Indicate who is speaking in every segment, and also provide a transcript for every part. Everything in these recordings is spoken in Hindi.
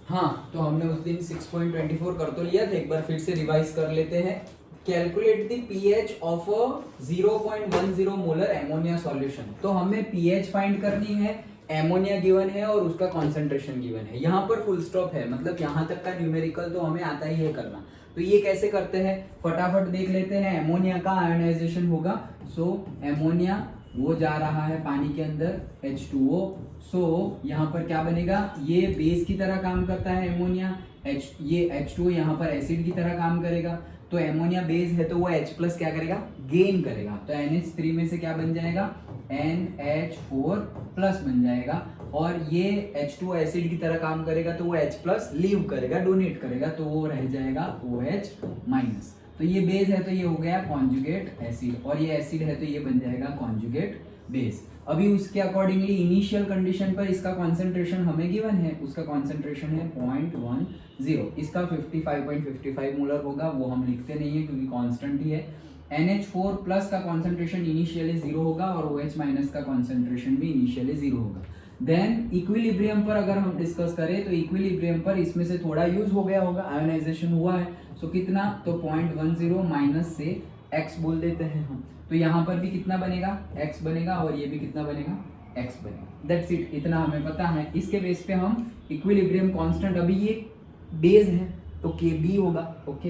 Speaker 1: हाँ, तो हमने उस दिन 6.24 कर तो लिया था, एक बार फिर से रिवाइज कर लेते हैं। Calculate the pH of a 0.10 molar ammonia solution. तो हमें पीएच फाइंड करनी है, एमोनिया गिवन है और उसका कॉन्सेंट्रेशन गिवन है। यहाँ पर फुल स्टॉप है, मतलब यहाँ तक का न्यूमेरिकल तो हमें आता ही है करना। तो ये कैसे करते हैं फटाफट देख लेते हैं। एमोनिया का आयोनाइजेशन होगा, सो एमोनिया वो जा रहा है पानी के अंदर H2O। सो यहाँ पर क्या बनेगा, ये बेस की तरह काम करता है एमोनिया, ये H2O यहाँ पर एसिड की तरह काम करेगा। तो एमोनिया बेस है तो वो H प्लस क्या करेगा, गेन करेगा। तो NH3 में से क्या बन जाएगा, NH4 प्लस बन जाएगा। और ये H2O एसिड की तरह काम करेगा तो वो H प्लस लीव करेगा, डोनेट करेगा, तो वो रह जाएगा OH माइनस। तो ये बेस है तो ये हो गया कॉन्जुगेट एसिड, और ये एसिड है तो ये बन जाएगा कॉन्जुगेट बेस। अभी उसके अकॉर्डिंगली इनिशियल कंडीशन पर इसका कॉन्सेंट्रेशन हमें गिवन है, उसका कॉन्सेंट्रेशन है 0.10, इसका 55.55 मोलर होगा, वो हम लिखते नहीं है क्योंकि कांस्टेंट ही है। NH4 प्लस का कॉन्सेंट्रेशन इनिशियली 0 होगा और OH माइनस का कॉन्सेंट्रेशन भी इनिशियली 0 होगा। देन इक्विलिब्रियम पर अगर हम डिस्कस करें तो इक्विलिब्रियम पर इसमें से थोड़ा यूज हो गया होगा, आयोनाइजेशन हुआ है। सो कितना, तो 0.10 माइनस से x बोल देते हैं हम। तो यहाँ पर भी कितना बनेगा, x बनेगा, और ये भी कितना बनेगा, x बनेगा। दैट्स इट, इतना हमें पता है। इसके बेस पे हम इक्विलिब्रियम कांस्टेंट, अभी ये बेस है तो Kb होगा। ओके,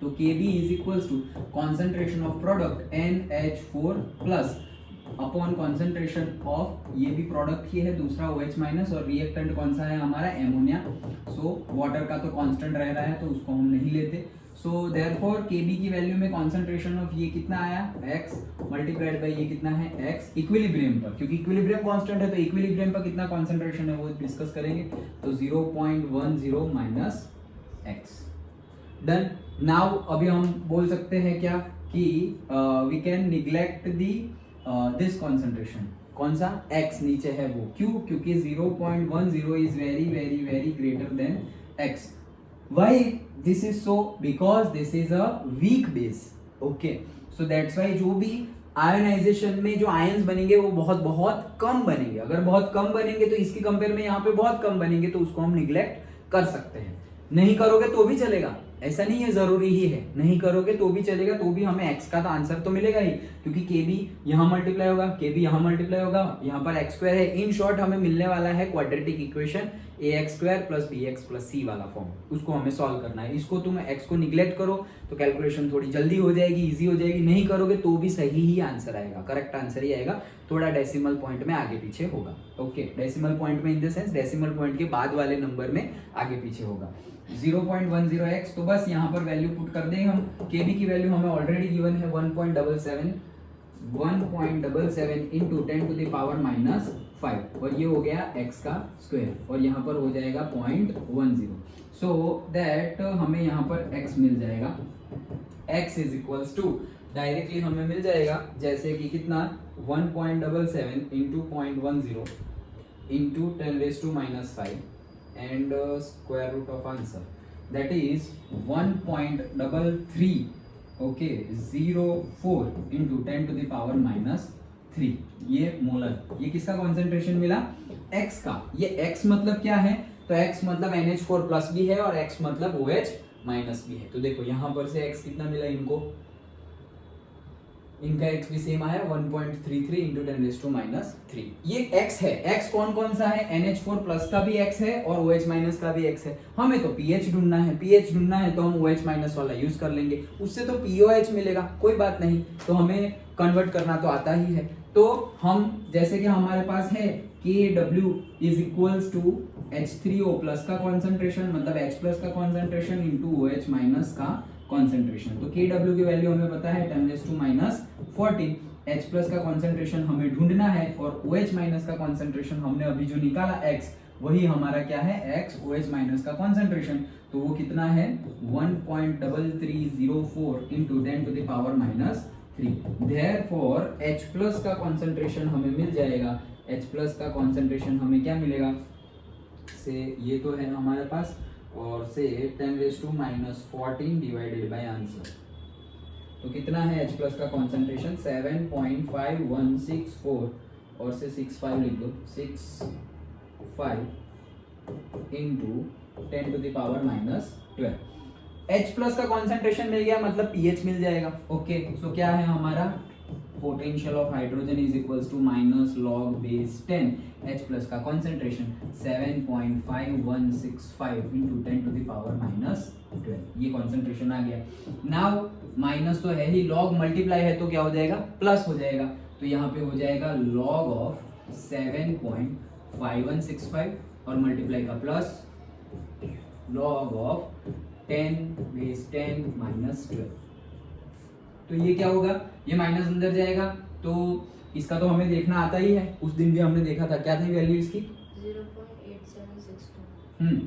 Speaker 1: तो Kb is equals to concentration of product NH4 plus upon concentration of, ये भी प्रोडक्ट ही है दूसरा OH माइनस, और रिएक्टेंट कौन सा है हमारा, एमोनिया। सो वाटर का तो कांस्टेंट रह रहा है तो उसको हम नहीं लेते। सो देयरफॉर Kb की वैल्यू में कॉन्सेंट्रेशन ऑफ ये कितना आया, x मल्टीप्लाइड बाय ये कितना है, x इक्विलिब्रियम पर, क्योंकि इक्विलिब्रियम कांस्टेंट है तो इक्विलिब्रियम पर कितना कॉन्सेंट्रेशन है वो डिस्कस करेंगे। तो 0.10 माइनस x। डन। नाउ अभी हम बोल सकते हैं क्या कि we can neglect the this concentration, कौन सा, x नीचे है वो, क्यों, क्योंकि 0.10 is very very very greater than x। Why this is so, because this is a weak base. Okay, so that's why जो भी आयोनाइजेशन में जो आयंस बनेंगे वो बहुत बहुत कम बनेंगे। अगर बहुत कम बनेंगे तो इसकी कंपेयर में यहाँ पे बहुत कम बनेंगे, तो उसको हम निग्लेक्ट कर सकते हैं। नहीं करोगे तो भी चलेगा, ऐसा नहीं है जरूरी ही है, नहीं करोगे तो भी चलेगा, तो भी हमें x का तो आंसर तो मिलेगा ही, क्योंकि Kb यहाँ मल्टीप्लाई होगा, Kb यहाँ मल्टीप्लाई होगा, यहाँ पर x स्क्वायर है। इन शॉर्ट हमें मिलने वाला है quadratic equation ax square plus bx plus c वाला फॉर्म, उसको हमें सॉल्व करना है। इसको तुम x को निग्लेक्ट करो तो कैलकुलेशन थोड़ी जल्दी हो जाएगी, इजी हो जाएगी। नहीं करोगे तो भी सही ही आंसर आएगा, करेक्ट आंसर ही आएगा, थोड़ा डेसिमल पॉइंट में आगे पीछे होगा। ओके, डेसिमल पॉइंट में in the sense decimal point के बाद वाले नंबर में आगे पीछे होगा। 0.10x, तो बस यहाँ पर वैल्यू पुट कर देंगे हम। Kb की वैल्यू हमें ऑलरेडी गिवन है 1.77 into 10 to the power minus 5, और ये हो गया x का स्क्वायर, और यहाँ पर हो जाएगा 0.10। सो दैट हमें यहाँ पर x मिल जाएगा, x is equals to, directly हमें मिल जाएगा जैसे कि कितना, 1.77 into 0.10 into 10 raise to minus 5 and square root of answer, that is 1.33, okay, 04 into 10 to the power minus 3, ये मोलर। ये किसका कॉन्सेंट्रेशन मिला, x का। ये x मतलब क्या है, तो x मतलब NH4 प्लस भी है और x मतलब OH माइनस भी है। तो देखो यहाँ पर से x कितना मिला इनको, इनका x भी सेम आया 1.33 इंटू 10 रेज टू माइनस 3। ये x है, x कौन कौन सा है, NH4 प्लस का भी x है और OH माइनस का भी x है। हमें तो pH ढूंढना है, pH ढूंढना है तो हम OH माइनस वाला यूज कर लेंगे, उससे तो POH मिलेगा, कोई बात नहीं। तो हमें कन्वर्ट करना तो आता ही है, तो हम जैसे कि हमारे पास है Kw is equals to H3O plus का कॉन्सेंट्रेशन, मतलब H प्लस का कॉन्सेंट्रेशन इंटू OH माइनस का कॉन्सेंट्रेशन। तो Kw की वैल्यू हमें पता है 10 raise to minus 14, H plus का कॉन्सेंट्रेशन हमें ढूंढना है, और OH माइनस का कॉन्सेंट्रेशन हमने अभी जो निकाला x, वही हमारा क्या है, x OH माइनस का कॉन्सेंट्रेशन। तो वो कितना है 1.3304 into 10 to the power minus 3। Therefore H plus का कॉन्सेंट्रेशन हमें मिल जाएगा, H प्लस का कॉन्सेंट्रेशन हमें क्या मिलेगा, से ये तो है हमारे पास, और से 10 raise to minus 14 divided by answer. तो कितना है H प्लस का कॉन्सेंट्रेशन, 7.5164, और से 65 लिख दो, 65 into 10 to the power minus 12। H plus का कॉन्सेंट्रेशन मिल गया, मतलब pH मिल जाएगा। ओके, सो क्या है हमारा potential of hydrogen is equals to minus log base 10। H plus का concentration 7.5165 into 10 to the power minus 12। ये कॉन्सेंट्रेशन आ गया। नाउ माइनस तो है ही, लॉग मल्टीप्लाई है तो क्या हो जाएगा, प्लस हो जाएगा। तो यहाँ पे हो जाएगा लॉग ऑफ 7.5165 और मल्टीप्लाई का plus log of 10 base 10 minus 12। तो ये क्या होगा, ये माइनस अंदर जाएगा, तो इसका तो हमें देखना आता ही है, उस दिन भी हमने देखा था। क्या थी वैल्यू इसकी
Speaker 2: 0.8762।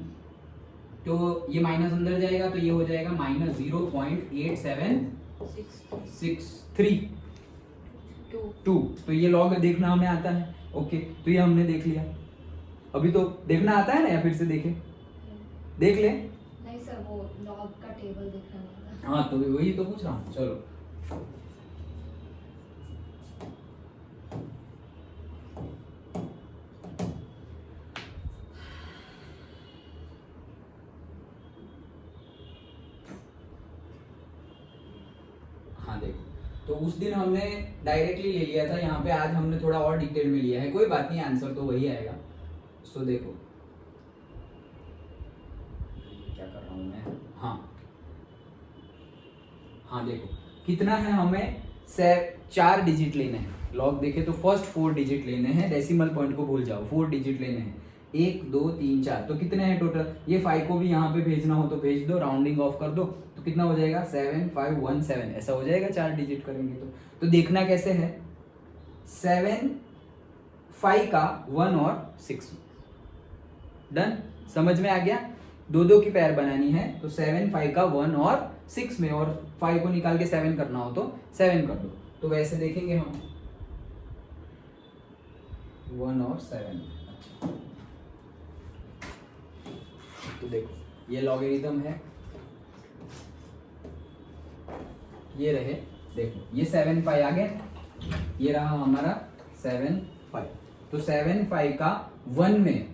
Speaker 1: तो ये माइनस अंदर जाएगा तो ये हो जाएगा माइनस 0.8763 2। तो ये लॉग देखना हमें आता है। ओके, तो ये हमने देख लिया। अभी तो देखना आता है ना, या फिर से देखे, देख ले।
Speaker 2: नहीं सर, वो लॉग का टेबल देखना होगा।
Speaker 1: हाँ, तो वही तो पूछ रहा हूँ। चलो, हाँ देखो, तो उस दिन हमने डायरेक्टली ले लिया था यहाँ पे, आज हमने थोड़ा और डिटेल में लिया है। कोई बात नहीं, आंसर तो वही आएगा। सो देखो क्या कर रहा हूँ मैं। हाँ देखो कितना है, हमें 4 डिजिट लेने हैं। लॉग देखे तो फर्स्ट 4 डिजिट लेने हैं, डेसिमल पॉइंट को भूल जाओ, 4 डिजिट लेने हैं। 1 2 3 4, तो कितने हैं टोटल। ये 5 को भी यहाँ पे भेजना हो तो भेज दो, राउंडिंग ऑफ कर दो, तो कितना हो जाएगा 7517, ऐसा हो जाएगा 4 डिजिट करेंगे तो देखना कैसे है, 7 5 का 1 और 6। डन, समझ में आ गया। 2 की पैर बनानी है, तो 7 5 का 1 और 6 में, और 5 को निकाल के 7 करना हो तो 7 कर दो। तो वैसे देखेंगे हम 1 और 7। अच्छा, तो देखो ये लॉगरिथम है, ये रहे, देखो ये 7 5 आ गया, ये रहा हमारा 7 5। तो 7 5 का 1 में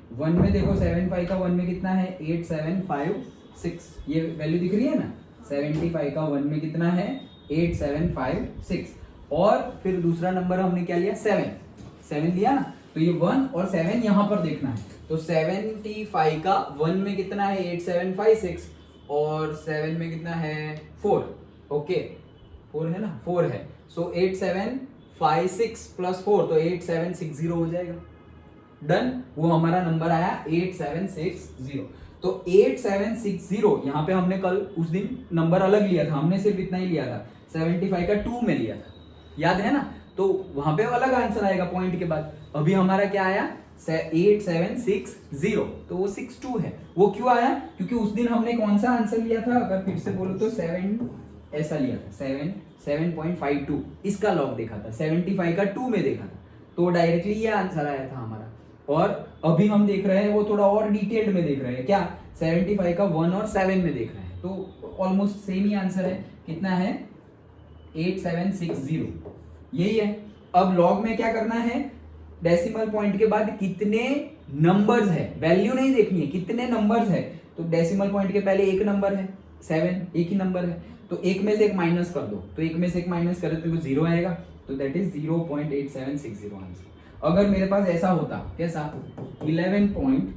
Speaker 1: देखो, 7 5 का 1 में कितना है 8756, ये वैल्यू दिख रही है ना। 75 का 1 में कितना है 8756, और फिर दूसरा नंबर हमने क्या लिया 7 लिया ना, तो ये 1 और 7 यहाँ पर देखना है। तो 75 का 1 में कितना है 8756, और 7 में कितना है 4। ओके, 4 है ना, 4 है। सो 8756 प्लस 4, तो 8760 हो जाएगा। डन, वो हमारा नंबर आया 8760। तो 8760 यहाँ पे हमने कल उस दिन नंबर अलग लिया था, हमने सिर्फ इतना ही लिया था, 75 का 2 में लिया था, याद है ना। तो वहां पे अलग आंसर आएगा पॉइंट के बाद। अभी हमारा क्या आया 8760, तो वो 62 है। वो क्यों आया, क्योंकि उस दिन हमने कौन सा आंसर लिया था, अगर फिर से बोलो तो 7 ऐसा लिया था, 7.52 इसका लॉग देखा था, 75 का 2 में देखा था, तो डायरेक्टली ये आंसर आया था हमारा। और अभी हम देख रहे हैं वो थोड़ा और डिटेल्ड में देख रहे हैं, क्या 75 का 1 और 7 में देख रहे हैं, तो ऑलमोस्ट सेम ही आंसर है। कितना है 8760, यही है। अब लॉग में क्या करना है, डेसिमल पॉइंट के बाद कितने नंबर्स है, वैल्यू नहीं देखनी है, कितने नंबर्स है। तो डेसिमल पॉइंट के पहले एक नंबर है 7, एक ही नंबर है, तो एक में से एक माइनस कर दो, तो एक में से एक माइनस करे तो 0 आएगा, तो दैट इज 0.8760 आंसर। अगर मेरे पास ऐसा होता, कैसा 11 पॉइंट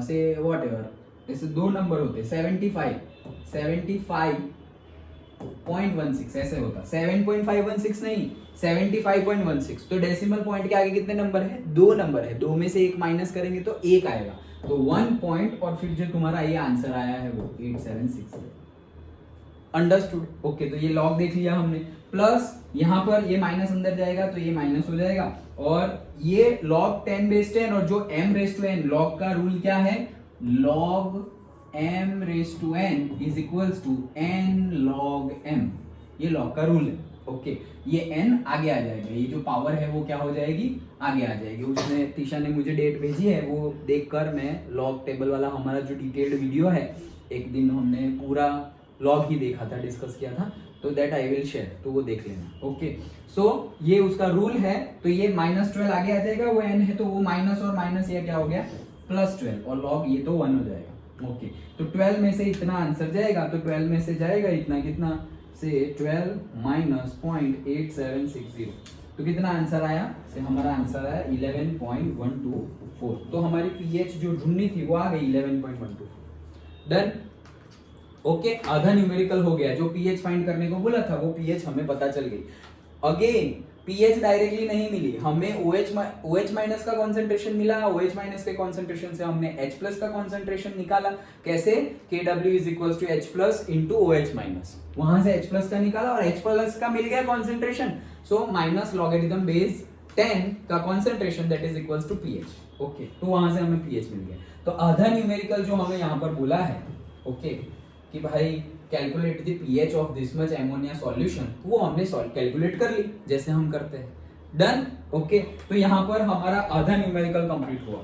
Speaker 1: से वॉट एवर, ऐसे 2 नंबर होते 75.16 ऐसे होता, 7.516 नहीं 75.16। तो डेसिमल पॉइंट के आगे कितने नंबर है, 2 नंबर है, 2 में से एक माइनस करेंगे तो 1 आएगा, तो 1 पॉइंट, और फिर जो तुम्हारा ये आंसर आया है वो 8760। अंडरस्टूड। ओके, तो ये लॉग देख लिया हमने, प्लस यहाँ पर ये माइनस अंदर जाएगा तो ये माइनस हो जाएगा, और ये लॉग 10/10 और जो m/n, लॉग का रूल क्या है, log m/n is equals to n log m, ये लॉग का रूल है। ओके, ये n आगे आ जाएगा, ये जो पावर है वो क्या हो जाएगी, आगे आ जाएगी। उसने तीशा ने मुझे डेट भेजी है, वो देखकर मैं लॉग टेबल वाला हमारा जो डिटेल्ड वीडियो है, एक दिन हमने पूरा लॉग ही देखा था, डिस्कस किया था, तो दैट आई विल शेयर, तो वो देख लेना। ओके, सो ये उसका रूल है। तो ये -12 आगे आ जाएगा, वो n है तो वो माइनस और माइनस, ये क्या हो गया प्लस 12 और लॉग ये तो 1 हो जाएगा। ओके, तो 12 में से इतना आंसर जाएगा, तो 12 में से जाएगा इतना, कितना से 12 माइनस 0.8760, तो कितना आंसर आया से हमारा आंसर आया 11.124। तो हमारी पीएच जो ढूंढनी थी वो आ गई 11.124। डन। ओके, आधा न्यूमेरिकल हो गया। जो पीएच फाइंड करने को बोला था वो पीएच हमें पता चल गई। अगेन पीएच डायरेक्टली नहीं मिली हमें, OH माइनस का कॉन्सेंट्रेशन मिला, OH माइनस के कॉन्सेंट्रेशन से हमने H प्लस का कॉन्सेंट्रेशन निकाला। कैसे? KW is equal to H plus into OH minus, वहां से H प्लस का निकाला और H प्लस का मिल गया concentration, so minus logarithm base 10 का concentration that is equal to pH. Okay, तो वहां से हमें पीएच मिल गया। तो आधा न्यूमेरिकल जो हमें यहाँ पर बोला है, ओके, कि भाई calculate the pH of this much ammonia solution, वो हमने कैलकुलेट कर ली जैसे हम करते हैं। डन। ओके, तो यहाँ पर हमारा आधा न्यूमेरिकल कंप्लीट हुआ।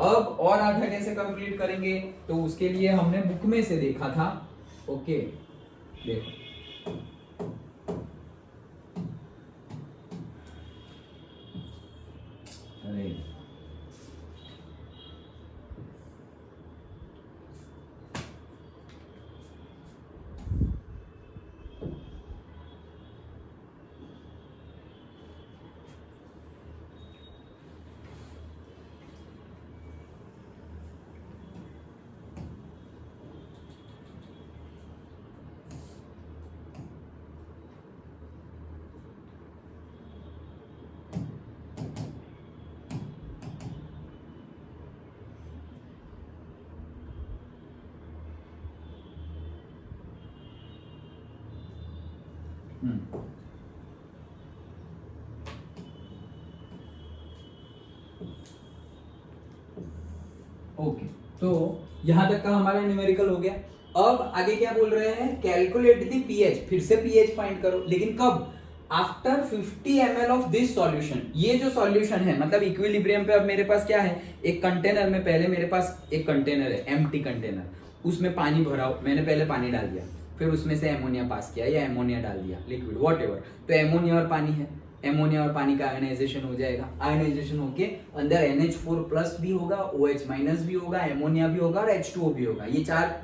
Speaker 1: अब और आधा कैसे कंप्लीट करेंगे, तो उसके लिए हमने बुक में से देखा था। ओके, देखो अरे ओके, तो यहां तक का हमारा न्यूमेरिकल हो गया। अब आगे क्या बोल रहे हैं, कैलकुलेट द पीएच, फिर से पीएच फाइंड करो, लेकिन कब? After 50 ml of this solution. ये जो सॉल्यूशन है मतलब इक्विलिब्रियम पे अब मेरे पास क्या है, एक कंटेनर में, पहले मेरे पास एक कंटेनर है, एम्प्टी कंटेनर, उसमें पानी भरा, मैंने पहले पानी डाल दिया, फिर उसमें से एमोनिया पास किया या एमोनिया डाल दिया, लिक्विड व्हाटएवर, तो एमोनिया और पानी है, एमोनिया और पानी का आयनाइजेशन हो जाएगा, आयनाइजेशन होके अंदर NH4 प्लस भी होगा, OH माइनस भी होगा, एमोनिया भी होगा और H2O भी होगा, ये 4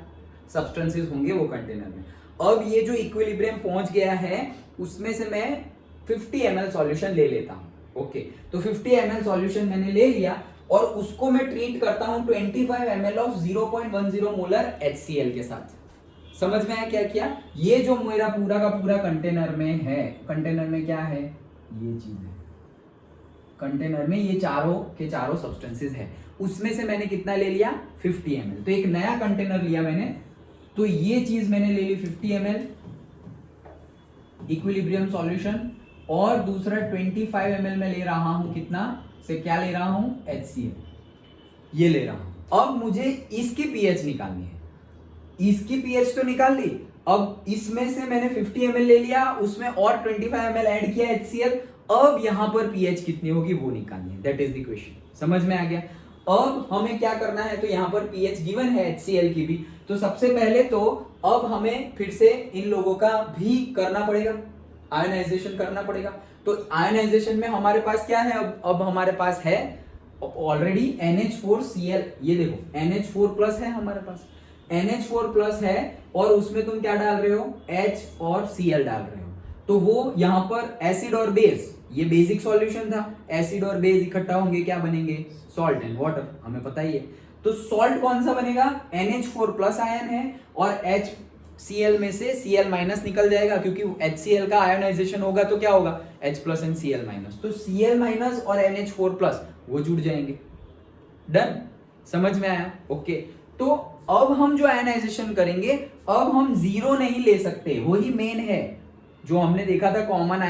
Speaker 1: सब्सटेंसेस होंगे वो कंटेनर में। अब ये जो इक्विलिब्रियम पहुंच गया है उसमें से मैं 50 ml सॉल्यूशन ले लेता हूं। ओके, तो 50 ml सॉल्यूशन मैंने ले लिया और उसको मैं ट्रीट करता हूं 25 ml ऑफ 0.10 मोलर HCl के साथ। समझ में आया क्या किया? ये जो मेरा पूरा का पूरा कंटेनर में है, कंटेनर में क्या है, ये चीज है, कंटेनर में ये चारों के चारों सब्सटेंसेस है, उसमें से मैंने कितना ले लिया 50 ml। तो एक नया कंटेनर लिया मैंने, तो ये चीज मैंने ले ली 50 ml इक्विलिब्रियम सॉल्यूशन, और दूसरा 25 ml में ले रहा हूं, कितना से क्या ले रहा हूं, HCl, ये ले रहा हूं। अब मुझे इसकी पीएच निकालनी है, इसकी पीएच तो निकाल ली, अब इसमें से मैंने 50 ml ले लिया, उसमें और 25 ml ऐड किया HCl, अब यहां पर पीएच कितनी होगी वो निकालनी है, दैट इज द क्वेश्चन। समझ में आ गया? अब हमें क्या करना है, तो यहां पर पीएच गिवन है HCl की भी, तो सबसे पहले तो अब हमें फिर से इन लोगों का भी करना पड़ेगा, आयनाइजेशन करना पड़ेगा। तो आयनाइजेशन में हमारे पास क्या है, अब हमारे पास है ऑलरेडी NH4Cl, ये देखो NH4 प्लस है हमारे पास, NH4 प्लस है, और उसमें तुम क्या डाल रहे हो, H और Cl डाल रहे हो, तो वो यहां पर एसिड और बेस, ये बेसिक सॉल्यूशन था, एसिड और बेस इकट्ठा होंगे क्या बनेंगे, सॉल्ट एंड वाटर, हमें पता ही है। तो सॉल्ट कौन सा बनेगा, NH4 प्लस आयन है, और HCl में से Cl माइनस निकल जाएगा, क्योंकि HCl का आयनाइजेशन होगा तो क्या होगा, H plus and Cl minus, तो Cl माइनस और NH4 प्लस वो जुड़ जाएंगे। डन, समझ में आया? ओके, तो अब हम जो आयनाइजेशन करेंगे, अब हम जीरो नहीं ले सकते, वही मेन है जो हमने देखा था, common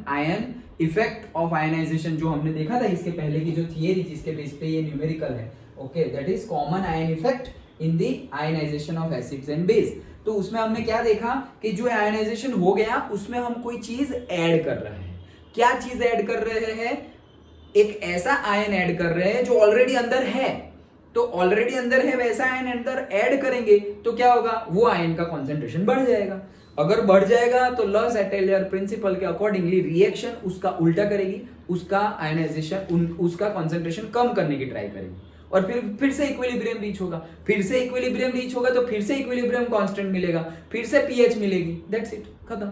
Speaker 1: ion effect of ionization, जो हमने देखा था इसके पहले की जो थियरी जिसके बेस पे ये न्यूमेरिकल है। Okay, that is common ion effect in the ionization of acids and base. तो उसमें हमने क्या देखा कि जो आयनाइजेशन हो गया उसमें हम कोई चीज ऐड कर रहे हैं। क्या चीज ऐड कर रहे हैं, एक ऐसा आयन ऐड कर रहे हैं जो ऑलरेडी अंदर है, तो ऑलरेडी अंदर है वैसा आयन अंदर ऐड करेंगे तो क्या होगा, वो आयन का कॉन्सेंट्रेशन बढ़ जाएगा। अगर बढ़ जाएगा तो लॉस एटेलियर प्रिंसिपल के अकॉर्डिंगली रिएक्शन उसका उल्टा करेगी, उसका आयनाइजेशन उसका कॉन्सेंट्रेशन कम करने की ट्राई करेगी। और फिर से इक्विलिब्रियम रीच होगा, फिर से इक्विलिब्रियम रीच होगा तो फिर से इक्विलिब्रियम कांस्टेंट मिलेगा, फिर से पीएच मिलेगी, दैट्स इट, खत्म।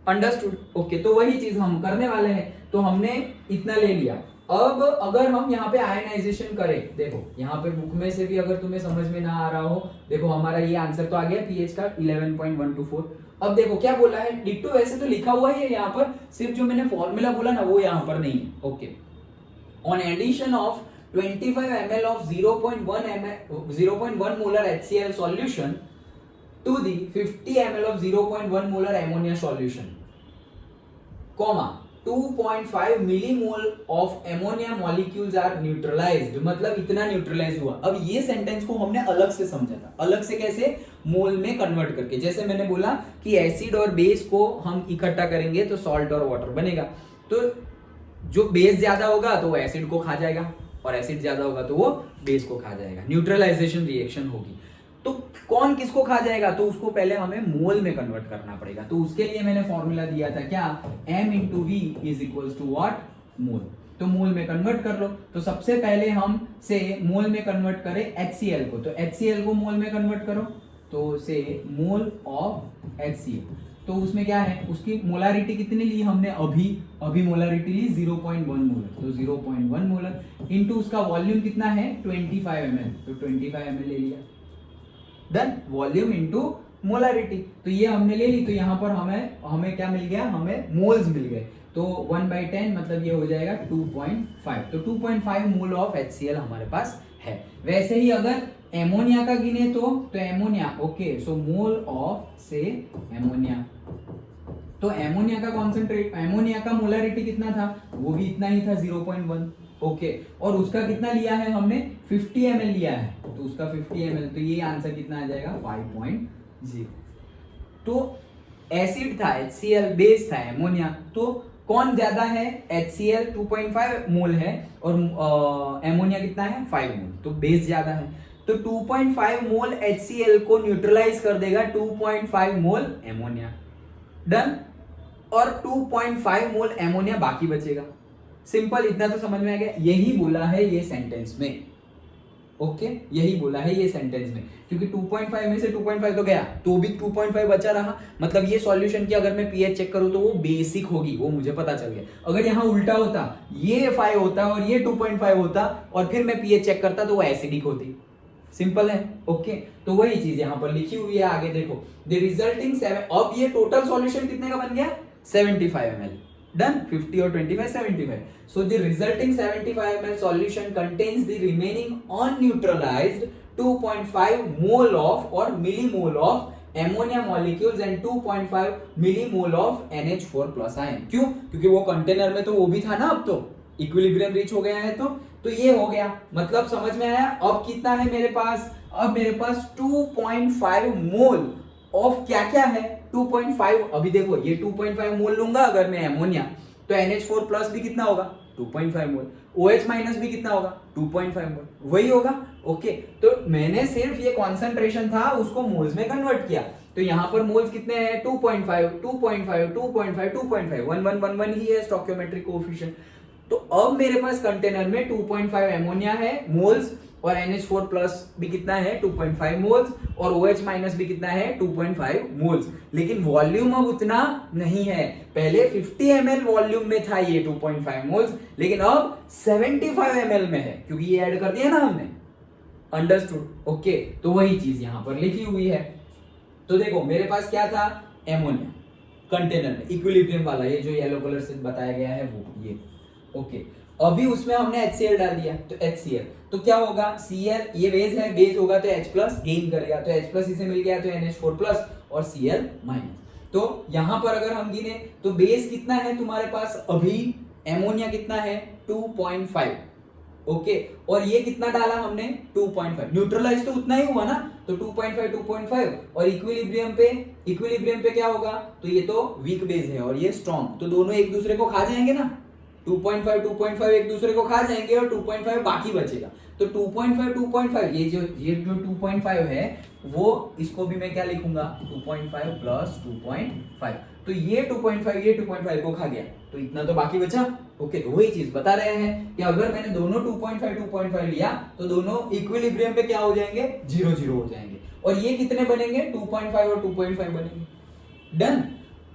Speaker 1: अंडरस्टूड? ओके, तो वही चीज हम करने वाले हैं। तो हमने इतना ले लिया। अब अगर हम यहाँ पे आयनाइजेशन करें, देखो यहाँ पे बुक में से भी अगर तुम्हें समझ में ना आ रहा हो, देखो हमारा ये आंसर तो आ गया पीएच का 11.124। अब देखो क्या बोला है, डिट्टो वैसे तो लिखा हुआ है यहाँ पर, सिर्फ जो मैंने फॉर्मूला बोला ना वो यहाँ पर नहीं है। Okay, on addition of 25 ml of 0.1 molar HCl solution to the 50 ml of 0.1 molar ammonia solution, comma 2.5 millimole of ammonia molecules are neutralized, मतलब इतना न्यूट्रलाइज हुआ। अब ये सेंटेंस को हमने अलग से समझा था, अलग से कैसे, मोल में कन्वर्ट करके। जैसे मैंने बोला कि एसिड और बेस को हम इकट्ठा करेंगे तो सॉल्ट और वाटर बनेगा, तो जो बेस ज्यादा होगा तो वो एसिड को खा जाएगा और एसिड ज्यादा होगा तो वो बेस को खा जाएगा, न्यूट्रलाइजेशन रिएक्शन होगी। तो कौन किसको खा जाएगा, तो उसको पहले हमें मोल में कन्वर्ट करना पड़ेगा। तो उसके लिए मैंने फॉर्मूला दिया था क्या, m into v is equals to what, mole. तो मोल में कन्वर्ट कर लो। तो सबसे पहले हम से मोल में कन्वर्ट करें HCl को, तो HCl को मोल में कन्वर्ट करो, तो से मोल ऑफ HCl, तो उसमें क्या है, उसकी मोलारिटी कितनी ली हमने, अभी मोलारिटी ली 0.1 मोलर, तो 0.1 मोलर इनटू उसका वॉल्यूम कितना है 25 ml, तो 25 ml ले लिया, डन। वॉल्यूम इनटू मोलारिटी, तो ये हमने ले ली। तो यहाँ पर हमें क्या मिल गया, हमें मोल्स मिल गए। तो 1/10 मतलब ये हो जाएगा 2.5, तो 2.5 मोल ऑफ HCl हमारे पास है। वैसे ही अगर एमोनिया का गिने तो ammonia, okay, so mole of से एमोनिया, तो एमोनिया का कॉन्सेंट्रेट, एमोनिया का मोलारिटी कितना था, वो भी इतना ही था 0.1, ओके, और उसका कितना लिया है हमने 50 ml लिया है, तो उसका 50 ml, तो ये आंसर कितना आ जाएगा 5.0। तो एसिड था HCl, बेस था एमोनिया, तो कौन ज्यादा है, HCl 2.5 मोल है और एमोनिया कितना है 5 मोल, तो बेस ज्यादा है। तो 2.5 मोल HCl को न्यूट्रलाइज कर देगा 2.5 मोल एमोनिया, डन, और 2.5 मोल एमोनिया बाकी बचेगा। सिंपल, इतना तो समझ में आ गया। यही बोला है ये सेंटेंस में, ओके, यही बोला है ये सेंटेंस में, क्योंकि 2.5 में से 2.5 तो गया, तो भी 2.5 बचा रहा, मतलब ये सॉल्यूशन की अगर मैं पीएच चेक करूं तो वो बेसिक होगी, वो मुझे पता चल गया। अगर यहाँ उल्टा होता, ये 5 होता और ये 2.5 होता और फिर मैं पीएच चेक करता तो वो एसिडिक होती। सिंपल है, ओके। तो वही चीज यहाँ पर लिखी हुई है, आगे देखो, द रिजल्टिंग 7, अब ये टोटल सॉल्यूशन कितने का बन गया 75 ml, डन, 50 और 25 75। So the resulting 75 ml solution contains the remaining unneutralized 2.5 mole of or millimole of ammonia molecules and 2.5 millimole of NH4 plus ion। क्यों? क्योंकि वो कंटेनर में तो वो भी था ना, अब तो इक्विलिब्रियम रीच हो गया है, तो ये हो गया, मतलब समझ में आया। अब कितना है मेरे पास, अब मेरे पास 2.5 मोल ऑफ क्या क्या है, 2.5, अभी देखो ये 2.5 मोल लूंगा अगर मैं एमोनिया, तो NH4 प्लस भी कितना होगा 2.5 मोल, OH माइनस भी कितना होगा 2.5 मोल, वही होगा, ओके। तो मैंने सिर्फ ये कॉन्सेंट्रेशन था उसको मोल्स में कन्वर्ट किया, तो यहाँ पर मोल्स कितने हैं 2.5 2.5 2.5 2.5 1111 ही है स्टोइकियोमेट्रिक कोएफिशिएंट। तो अब मेरे पास कंटेनर में 2.5 एमोनिया है मोल्स, और NH4 प्लस भी कितना है 2.5 मोल्स, और OH माइनस भी कितना है 2.5 मोल्स, लेकिन वॉल्यूम अब उतना नहीं है। पहले 50 ml वॉल्यूम में था ये 2.5 मोल्स, लेकिन अब 75 ml में है, क्योंकि ये ऐड कर दिया ना हमने, अंडरस्टूड, ओके। तो वही चीज यहां पर लिखी हुई है। तो देखो मेरे पास क्या था, एमोनिया कंटेनर में इक्विलिब्रियम वाला, ये जो येलो कलर से बताया गया है वो, ये ओके। अभी उसमें हमने HCl डाल दिया, तो HCl, तो क्या होगा Cl, ये बेस है, बेस होगा तो H प्लस गेन करेगा, तो H प्लस इसे मिल गया तो NH4 प्लस और Cl माइनस। तो यहां पर अगर हम गिने तो बेस कितना है तुम्हारे पास, अभी एमोनिया कितना है 2.5, ओके, और ये कितना डाला हमने 2.5, न्यूट्रलाइज तो उतना ही हुआ ना, तो 2.5 और इक्विलिब्रियम पे क्या होगा, तो ये तो वीक बेस है और ये स्ट्रॉन्ग, तो दोनों एक दूसरे को खा जाएंगे ना, 2.5 एक दूसरे को खा जाएंगे और 2.5 बाकी बचेगा। तो 2.5 ये जो 2.5 है वो, इसको भी मैं क्या लिखूंगा 2.5 प्लस 2.5, तो ये 2.5 को खा गया, तो इतना तो बाकी बचा, ओके, तो वही चीज बता रहे हैं कि अगर मैंने दोनों 2.5 लिया तो दोनों इक्विलिब्रियम पे क्या हो जाएंगे, 0 0 हो जाएंगे। और ये कितने बनेंगे, 2.5 और 2.5 बनेंगे। डन।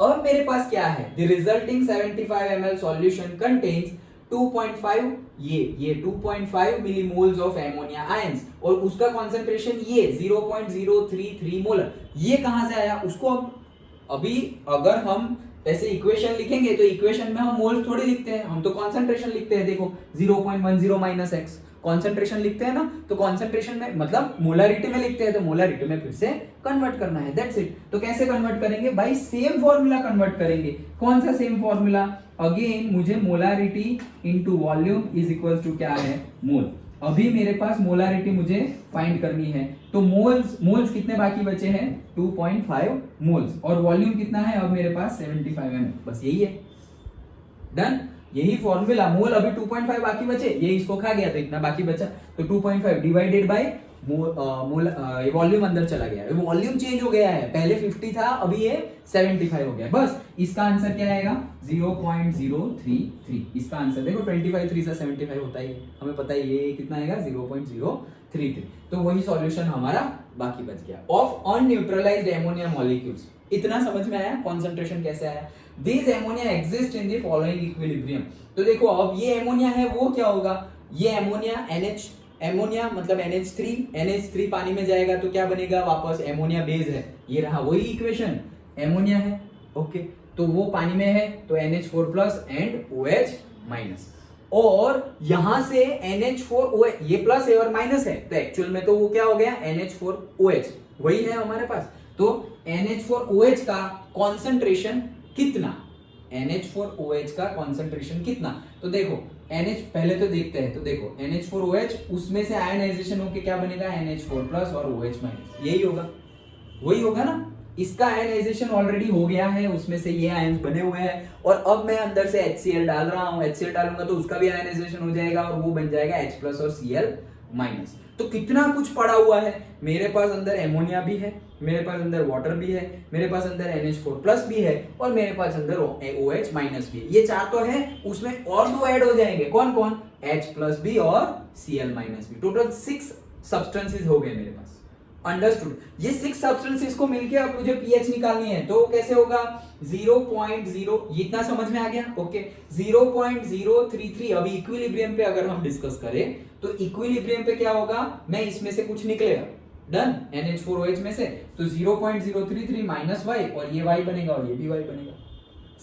Speaker 1: अब मेरे पास क्या है, the resulting 75 ml solution contains 2.5 ये 2.5 मिलीमोल्स ऑफ एमोनिया आयंस, और उसका कंसंट्रेशन ये 0.033 मोलर। ये कहां से आया, उसको अभी अगर हम ऐसे इक्वेशन लिखेंगे तो इक्वेशन में हम मोल्स थोड़ी लिखते हैं, हम तो कंसंट्रेशन लिखते हैं। देखो 0.10 माइनस एक्स कंसंट्रेशन लिखते हैं ना, तो कंसंट्रेशन में मतलब मोलारिटी में लिखते हैं, तो मोलारिटी में फिर से कन्वर्ट करना है, दैट्स इट। तो कैसे कन्वर्ट करेंगे भाई, सेम फॉर्मूला कन्वर्ट करेंगे। कौन सा सेम फॉर्मूला, अगेन मुझे molarity into volume is equal to क्या है, मोल। अभी मेरे पास मोलारिटी मुझे फाइंड करनी है, तो मोल्स कितने बाकी बचे हैं, 2.5 मोल्स, और वॉल्यूम कितना है अब मेरे पास 75 ml, बस यही है। डन, यही फॉर्मूला। मोल अभी 2.5 बाकी बचे, ये इसको खा गया तो इतना बाकी बचा, तो 2.5 डिवाइडेड बाय वॉल्यूम अंदर चला गया, वॉल्यूम चेंज हो गया है, पहले 50 था अभी ये 75 हो गया। बस इसका आंसर क्या आएगा, 0.033। इसका आंसर देखो 25 3 से 75 होता ही है, हमें पता है ये कितना आएगा, 0.033। तो वही सॉल्यूशन हमारा बाकी बच गया ऑफ अनन्यूट्रलाइज्ड एमोनिया मॉलिक्यूल्स। इतना समझ में आया कंसंट्रेशन कैसे आया। This ammonia exist in the following equilibrium. तो देखो अब ये एमोनिया है वो क्या होगा, ये एमोनिया एमोनिया मतलब NH3 पानी में जाएगा तो क्या बनेगा, वापस एमोनिया बेस है, ये रहा वही इक्वेशन, एमोनिया है। ओके, तो वो पानी में है तो NH4+ एंड OH माइनस, और यहां से NH4OH, ये प्लस है और माइनस है, तो एक्चुअल में तो वो क्या हो गया, NH4OH वही है हमारे पास। तो NH4OH का कॉन्सेंट्रेशन कितना, NH4OH का कॉन्सेंट्रेशन कितना, तो देखो NH पहले तो देखते हैं, तो देखो NH4OH उसमें से आयनाइजेशन होके क्या बनेगा, NH4+ और OH माइनस, यही होगा, वही होगा ना। इसका आयनाइजेशन ऑलरेडी हो गया है, उसमें से ये आयंस बने हुए हैं, और अब मैं अंदर से HCl डाल रहा हूं, HCl डालूंगा तो उसका भी आयनाइजेशन हो जाएगा और वो बन जाएगा H+ और Cl माइनस। तो कितना कुछ पड़ा हुआ है, मेरे पास अंदर एमोनिया भी है, मेरे पास अंदर वाटर भी है, मेरे पास अंदर NH4+ भी है, और मेरे पास अंदर OH माइनस भी है। ये चार तो है, उसमें और दो ऐड हो जाएंगे, कौन कौन, H+ भी और Cl माइनस भी। टोटल 6 सब्सटेंसेस हो गए मेरे पास। अंडरस्टूड। ये 6 सब्सटेंसेस को मिलके अब मुझे पीएच निकालनी है, तो कैसे होगा, 0.0, ये इतना समझ में आ गया। ओके, 0.033। अभी इक्विलिब्रियम पे अगर हम डिस्कस करें तो इक्विलिब्रियम पे क्या होगा, मैं इसमें से कुछ निकलेगा, डन, NH4OH में से, तो 0.033 माइनस y, और ये y बनेगा और ये भी y बनेगा,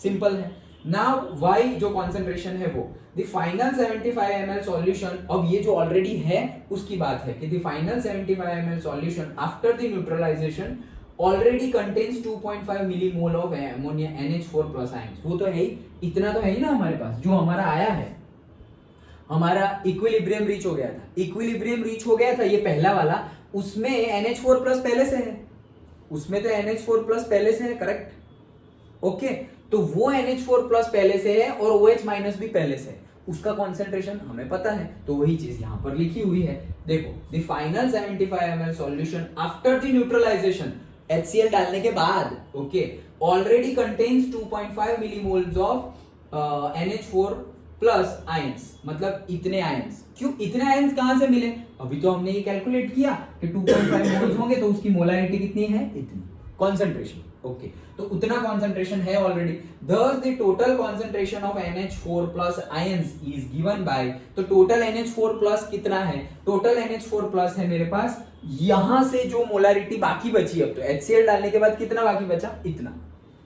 Speaker 1: सिंपल है। नाउ y जो कॉन्सेंट्रेशन है वो, द फाइनल 75 ml सॉल्यूशन, अब ये जो ऑलरेडी है उसकी बात है कि the final 75 ml solution after the neutralization already contains 2.5 millimole of ammonia NH4+ ions. वो तो है ही, इतना तो है ही ना हमारे पास, जो हमारा आया है, हमारा इक्विलिब्रियम रीच हो गया था, इक्विलिब्रियम रीच हो गया था ये पहला वाला, उसमें NH4+ पहले से है, उसमें तो NH4+ पहले से है, करेक्ट। ओके, तो वो NH4+ पहले से है और OH माइनस भी पहले से है, उसका कॉन्सेंट्रेशन हमें पता है, तो वही चीज यहां पर लिखी हुई है। देखो, the final 75 ml solution after the neutralization, HCl डालने के बाद, okay, already contains 2.5 millimoles of NH4+ ions, मतलब इतने आयंस। क्यों इतने आयंस कहां से मिले, अभी तो हमने ये कैलकुलेट किया कि 2.5 मोल्स होंगे तो उसकी मोलारिटी कितनी है, इतनी कॉन्सेंट्रेशन। ओके, तो उतना कॉन्सेंट्रेशन है already. Thus the total concentration of NH4+ ions is given by, तो टोटल NH4+ कितना है, टोटल NH4+ है मेरे पास, यहां से जो मोलारिटी बाकी बची, अब तो HCl डालने के बाद कितना बाकी बचा, इतना,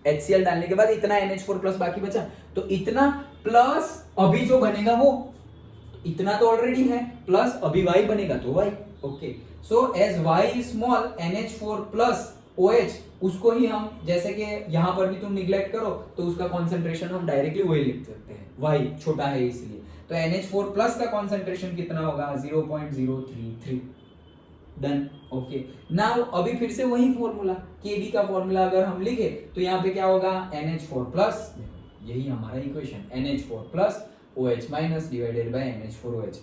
Speaker 1: HCl डालने के बाद इतना NH4+ बाकी बचा, तो इतना प्लस अभी जो बनेगा वो, इतना तो ऑलरेडी है, प्लस अभी y बनेगा तो y। Okay, so as y is small, NH4+ OH उसको ही हम, जैसे कि यहां पर भी तुम निग्लेक्ट करो तो उसका कॉन्सेंट्रेशन हम डायरेक्टली वही लिख सकते हैं, y छोटा है इसलिए, तो NH4+ का कॉन्सेंट्रेशन कितना होगा, 0.033। डन। ओके, नाउ अभी फिर से वही फॉर्मूला, Kb का फॉर्मूला अगर हम लिखे तो यहाँ पे क्या होगा, NH4+, यही हमारा equation, NH4+ OH minus divided by NH4OH।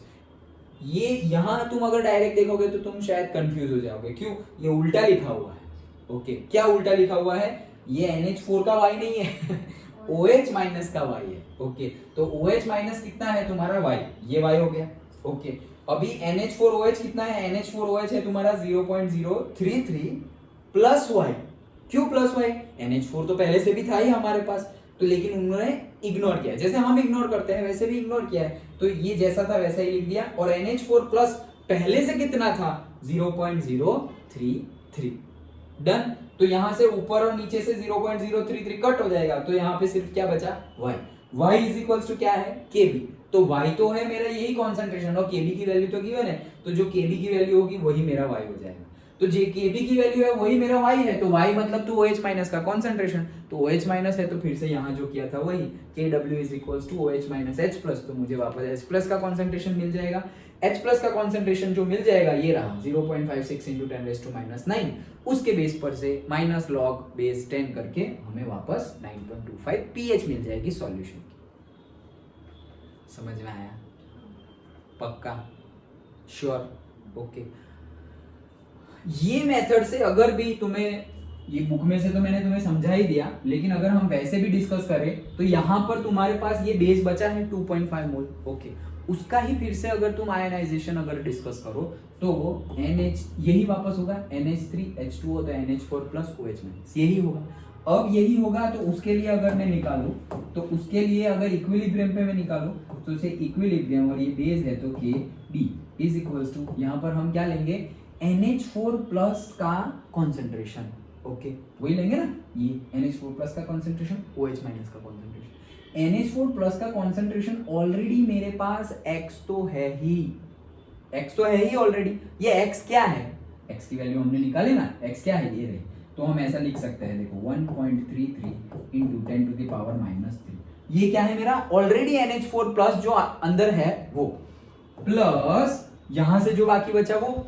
Speaker 1: ये यहां तुम अगर डायरेक्ट देखोगे तो तुम शायद कंफ्यूज हो जाओगे, क्यों, ये उल्टा लिखा हुआ है। ओके, क्या उल्टा लिखा हुआ है, ये NH4 का Y नहीं है OH माइनस का Y है। ओके, तो OH माइनस कितना है तुम्हारा Y, ये Y हो गया। ओके, अभी NH4OH कितना है, NH4OH है तुम्हारा 0.033 प्लस Y। क्यों प्लस Y, NH4 तो पहले से भी था ही हमारे पास, तो लेकिन उन्होंने इग्नोर किया, जैसे हम इग्नोर करते हैं वैसे भी इग्नोर किया है, तो ये जैसा था वैसा ही लिख दिया। और NH4 प्लस पहले से कितना था 0.033। डन। तो यहां से ऊपर और नीचे से 0.033 कट हो जाएगा, तो यहां पे सिर्फ क्या बचा y। y is equals to क्या है kb, तो y तो है मेरा यही कॉन्सेंट्रेशन और kb की वैल्यू तो गिवन है, तो जो kb की वैल्यू होगी वही मेरा y हो जाएगा। तो जो kb की वैल्यू है वही मेरा y है, तो y मतलब 2OH माइनस का कॉन्सेंट्रेशन, तो OH माइनस है तो फिर से यहाँ जो किया था वही kw is equals to OH minus H plus, तो मुझे वापस H प्लस का कॉन्सेंट्रेशन मिल जाएगा। H प्लस का कॉन्सेंट्रेशन जो मिल जाएगा ये रहा 0.56 इंटू 10⁻⁹, उसके बेस पर से माइनस लॉग बेस 10 करके हमें वापस 9.25 pH मिल जाएगी सॉल्यूशन की। समझ में आया? पक्का? श्योर? ओके। ये मेथड से अगर भी तुम्हें, ये बुक में से तो मैंने तुम्हें समझा ही दिया, लेकिन अगर हम वैसे भी डिस्कस करें तो यहाँ पर तुम्हारे पास ये बेस बचा है 2.5 मोल। ओके, उसका ही फिर से अगर तुम आयनाइजेशन अगर डिस्कस करो तो वो NH यही वापस होगा NH3H2O, तो NH4 प्लस OH माइनस यही होगा। अब यही होगा तो उसके लिए अगर मैं निकालूं, तो उसके लिए अगर इक्विलिब्रियम पे मैं निकालूं तो उसे इक्विलिब्रियम, और ये बेस है तो KB इज इक्वल्स टू, यहाँ पर हम क्या लेंगे NH4 प्लस का कॉन्सेंट्रेशन। ओके, वही लेंगे ना, ये NH4 प्लस का कॉन्सेंट्रेशन, OH माइनस का कॉन्सेंट्रेशन। NH4 प्लस का कॉन्सेंट्रेशन ऑलरेडी मेरे पास X तो है ही ऑलरेडी। ये X क्या है, X की वैल्यू हमने निकाली ना, X क्या है ये रही, तो हम ऐसा लिख सकते हैं, देखो 1.33 इंटू 10⁻⁻3, ये क्या है मेरा ऑलरेडी NH4 प्लस जो अंदर है वो, प्लस यहां से जो बाकी बचा वो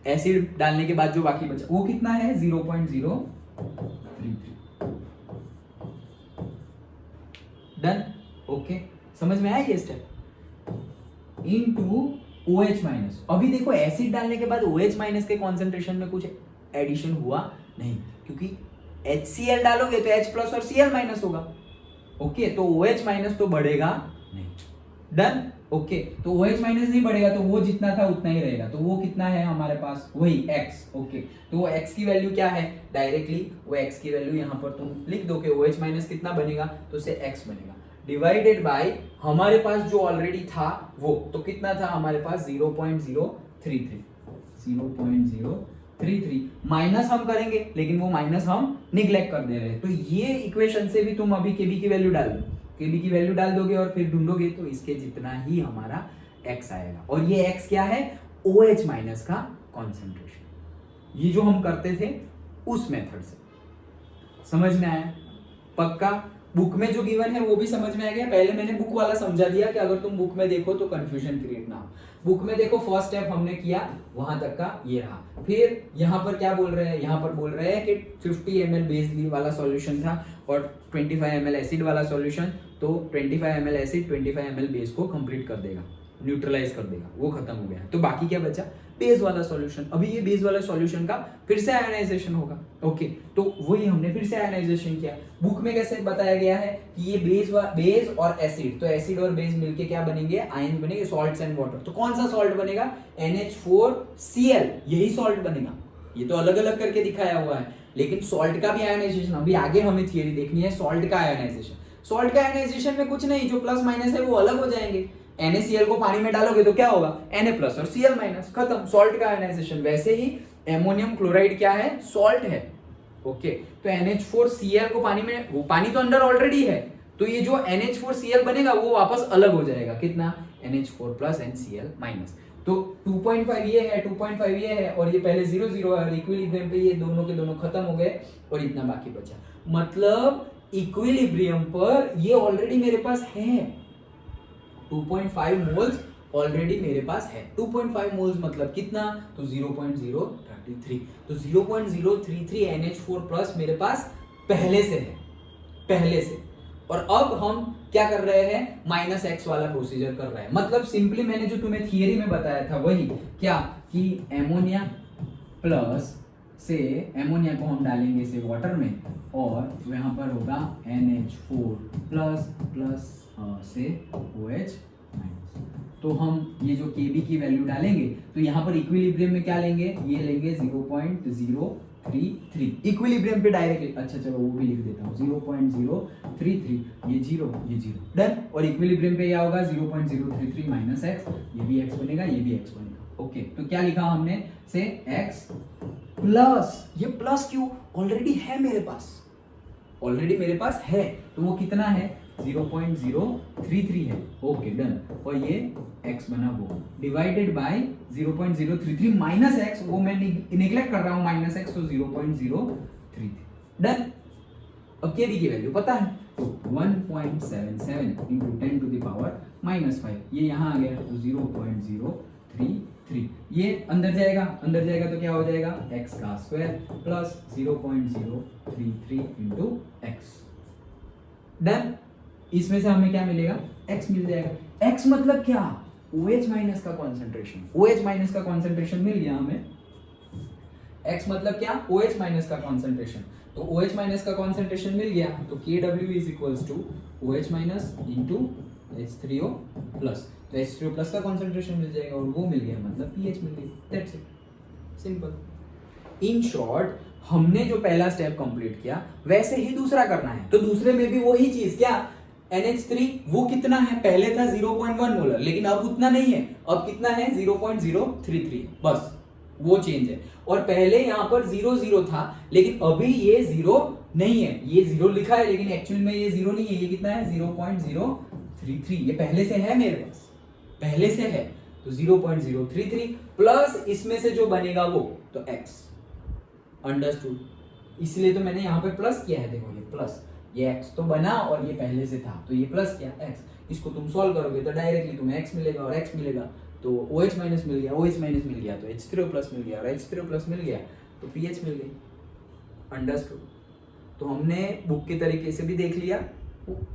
Speaker 1: एसिड डालने के बाद जो बाकी बचा वो कितना है 0.033। डन। ओके, समझ में आया ये स्टेप। इनटू OH माइनस, अभी देखो एसिड डालने के बाद OH माइनस के कॉन्सेंट्रेशन में कुछ एडिशन हुआ नहीं, क्योंकि HCl डालोगे तो H प्लस और Cl माइनस होगा। ओके, तो OH माइनस तो बढ़ेगा नहीं। डन। ओके, तो OH माइनस नहीं बढ़ेगा तो वो जितना था उतना ही रहेगा, तो वो कितना है हमारे पास वही X। ओके, तो वो X की वैल्यू क्या है, डायरेक्टली वो X की वैल्यू यहाँ पर तुम लिख दो कि OH माइनस कितना बनेगा, तो उसे X बनेगा डिवाइडेड बाय हमारे पास जो ऑलरेडी था वो, तो कितना था हमारे पास 0.033 माइनस हम करेंगे, लेकिन वो माइनस हम निग्लेक्ट कर दे रहे हैं। तो ये इक्वेशन से भी तुम अभी kb की वैल्यू डाल दो, kb की वैल्यू डाल दोगे और फिर ढूंढोगे तो इसके जितना ही हमारा x आएगा, और ये x क्या है OH माइनस का कॉन्सेंट्रेशन। ये जो हम करते थे उस मेथड से, समझ में आया? पक्का? बुक में जो गिवन है वो भी समझ में आ गया। पहले मैंने बुक वाला समझा दिया कि अगर तुम बुक में देखो तो कंफ्यूजन क्रिएट ना हो। बुक में देखो फर्स्ट स्टेप हमने किया वहां तक का ये रहा। फिर यहाँ पर क्या बोल रहे हैं, यहाँ पर बोल रहे हैं कि 50 ml बेस वाला सॉल्यूशन था और 25 ml एसिड वाला सॉल्यूशन, तो 25 ml एसिड 25 ml बेस को कंप्लीट कर देगा, न्यूट्रलाइज कर देगा, वो खत्म हो गया। तो बाकी क्या बचा, बेस वाला सॉल्यूशन। अभी ये बेस वाला सॉल्यूशन का फिर से आयनाइजेशन होगा। ओके, तो वही हमने फिर से आयनाइजेशन किया। बुक में कैसे बताया गया है कि ये बेस और एसिड, तो एसिड और बेस मिलके क्या बनेंगे, आयन बनेंगे, सॉल्ट्स एंड वाटर। तो कौन सा सॉल्ट बनेगा, NH4Cl, यही सॉल्ट बनेगा। ये तो अलग अलग करके दिखाया हुआ है, लेकिन सॉल्ट का भी आयनाइजेशन अभी आगे हमें थियरी देखनी है। सॉल्ट का आयनाइजेशन, सॉल्ट का आयनाइजेशन में कुछ नहीं, जो प्लस माइनस है वो अलग हो जाएंगे। NaCl को पानी में डालोगे तो क्या होगा, Na प्लस और Cl माइनस, खत्म, सॉल्ट का आयनाइजेशन। वैसे ही एमोनियम क्लोराइड क्या है, सॉल्ट है। ओके, तो NH4Cl को पानी में, वो पानी तो अंदर ऑलरेडी है, तो ये जो NH4Cl बनेगा वो वापस अलग हो जाएगा, कितना, NH4 plus and Cl minus. तो 2.5 ये है, 2.5 ये है, और ये पहले 0 है, और इक्विलिब्रियम पे ये दोनों के दोनों खत्म हो गए और इतना बाकी बचा। मतलब इक्विलिब्रियम पर ये ऑलरेडी मेरे पास है, 2.5 मोल्स ऑलरेडी मेरे पास है। 2.5 मोल्स मतलब कितना, तो 0.033, तो 0.033 NH4 प्लस मेरे पास पहले से है, पहले से। और अब हम क्या कर रहे हैं, -x वाला प्रोसीजर कर रहे हैं। मतलब सिंपली मैंने जो तुम्हें थियरी में बताया था वही क्या, कि एमोनिया प्लस से एमोनिया को हम डालेंगे इसे वाटर में और यहाँ पर होगा NH4 प्लस प्लस से OH माइनस। तो हम ये जो Kb की वैल्यू डालेंगे तो यहाँ पर इक्विलिब्रियम में क्या लेंगे, ये लेंगे 0.033 इक्विलिब्रियम पे डायरेक्टली। अच्छा चलो वो भी लिख देता हूँ 0.033, ये जीरो डन। और इक्विलिब्रियम पे क्या होगा 0.033 माइनस एक्स, ये भी एक्स बनेगा ये भी एक्स बनेगा। ओके तो क्या लिखा हमने से एक्स प्लस, ये प्लस क्यों, ऑलरेडी है मेरे पास, ऑलरेडी मेरे पास है तो वो कितना है 0.033 है। Okay done. और ये x बना वो डिवाइडेड बाय 0.033 माइनस एक्स, वो मैं निगलेक्ट कर रहा हूं माइनस एक्स, तो 0.033 डन। अब kb की वैल्यू पता है तो 1.77 into 10 to the power -5, ये यहाँ आ गया तो 0.033, ये अंदर जाएगा तो क्या हो जाएगा x का square plus 0.033 into x done. इसमें से हमें क्या मिलेगा x मिल जाएगा। x मतलब क्या, OH माइनस का कॉन्सेंट्रेशन, OH माइनस का कॉन्सेंट्रेशन मिल गया हमें। x मतलब क्या, OH माइनस का कॉन्सेंट्रेशन, तो OH माइनस का कॉन्सेंट्रेशन मिल गया तो Kw is equals to OH minus into H3O plus, तो H3O प्लस का कॉन्सेंट्रेशन मिल जाएगा और वो मिल गया मतलब pH मिल गई, that's it, simple. In short हमने जो पहला स्टेप कंप्लीट किया वैसे ही दूसरा करना है, तो दूसरे में भी वही चीज, क्या NH3 वो कितना है, पहले था 0.1 मोलर लेकिन अब उतना नहीं है, अब कितना है 0.033, बस वो चेंज है। और पहले यहाँ पर 0 था लेकिन अभी ये 0 नहीं है, ये 0 लिखा है लेकिन एक्चुअल में ये 0 नहीं है, ये कितना है 0.033, ये पहले से है मेरे पास, पहले से है तो 0.033 प्लस इसमें से जो बनेगा वो तो x, अंडरस्टूड। इसलिए तो मैंने यहाँ पे प्लस किया है, देखो ये प्लस, ये x तो बना और ये पहले से था तो ये प्लस किया x, इसको तुम सॉल्व करोगे तो डायरेक्टली तुम्हें x मिलेगा और x मिलेगा तो OH माइनस मिल गया, OH माइनस मिल गया तो H3O प्लस मिल गया और H3O प्लस मिल गया तो pH मिल गई, अंडरस्टूड। तो हमने बुक के तरीके से भी देख लिया,